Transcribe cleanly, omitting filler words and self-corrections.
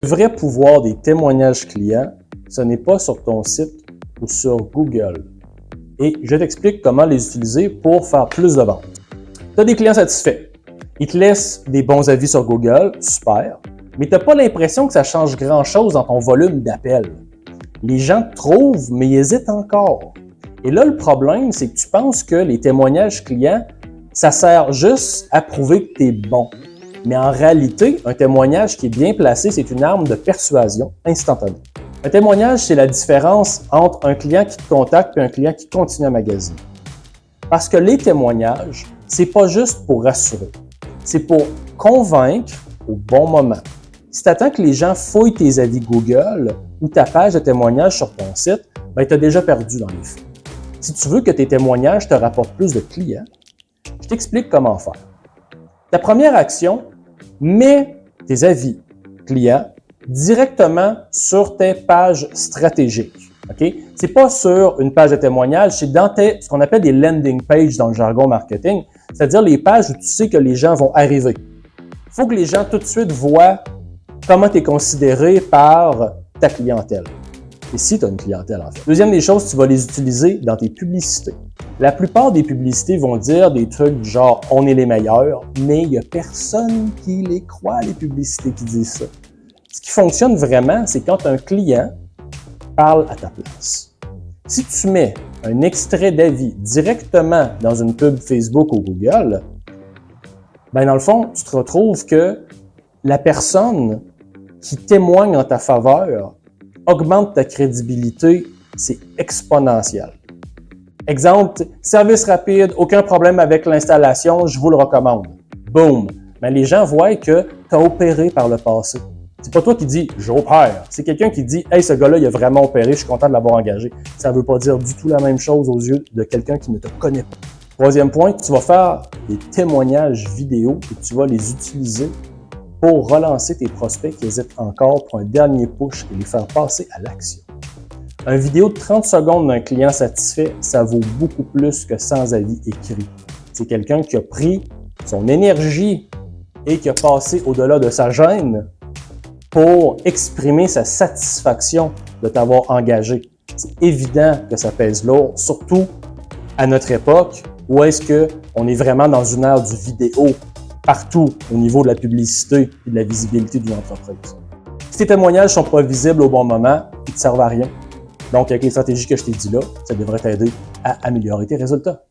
Le vrai pouvoir des témoignages clients, ce n'est pas sur ton site ou sur Google. Et je t'explique comment les utiliser pour faire plus de ventes. Tu as des clients satisfaits. Ils te laissent des bons avis sur Google, super, mais tu n'as pas l'impression que ça change grand-chose dans ton volume d'appels. Les gens te trouvent, mais ils hésitent encore. Et là, le problème, c'est que tu penses que les témoignages clients, ça sert juste à prouver que tu es bon. Mais en réalité, un témoignage qui est bien placé, c'est une arme de persuasion instantanée. Un témoignage, c'est la différence entre un client qui te contacte et un client qui continue à magasiner. Parce que les témoignages, c'est pas juste pour rassurer, c'est pour convaincre au bon moment. Si tu attends que les gens fouillent tes avis Google ou ta page de témoignage sur ton site, ben tu as déjà perdu dans les faits. Si tu veux que tes témoignages te rapportent plus de clients, je t'explique comment faire. Ta première action, mets tes avis clients directement sur tes pages stratégiques. Okay? Ce n'est pas sur une page de témoignage, c'est dans ce qu'on appelle des landing pages dans le jargon marketing, c'est-à-dire les pages où tu sais que les gens vont arriver. Il faut que les gens tout de suite voient comment tu es considéré par ta clientèle. Et si tu as une clientèle, en fait. Deuxième des choses, tu vas les utiliser dans tes publicités. La plupart des publicités vont dire des trucs du genre « on est les meilleurs », mais il n'y a personne qui les croit, les publicités qui disent ça. Ce qui fonctionne vraiment, c'est quand un client parle à ta place. Si tu mets un extrait d'avis directement dans une pub Facebook ou Google, ben dans le fond, tu te retrouves que la personne qui témoigne en ta faveur augmente ta crédibilité, c'est exponentiel. Exemple, service rapide, aucun problème avec l'installation, je vous le recommande. Boom! Mais les gens voient que tu as opéré par le passé. C'est pas toi qui dis « j'opère », c'est quelqu'un qui dit « hey, ce gars-là, il a vraiment opéré, je suis content de l'avoir engagé ». Ça ne veut pas dire du tout la même chose aux yeux de quelqu'un qui ne te connaît pas. Troisième point, tu vas faire des témoignages vidéo et tu vas les utiliser pour relancer tes prospects qui hésitent encore pour un dernier push et les faire passer à l'action. Une vidéo de 30 secondes d'un client satisfait, ça vaut beaucoup plus que 100 avis écrits. C'est quelqu'un qui a pris son énergie et qui a passé au-delà de sa gêne pour exprimer sa satisfaction de t'avoir engagé. C'est évident que ça pèse lourd, surtout à notre époque où est-ce qu'on est vraiment dans une ère du vidéo partout au niveau de la publicité et de la visibilité d'une entreprise. Si tes témoignages ne sont pas visibles au bon moment, ils ne te servent à rien. Donc, avec les stratégies que je t'ai dit là, ça devrait t'aider à améliorer tes résultats.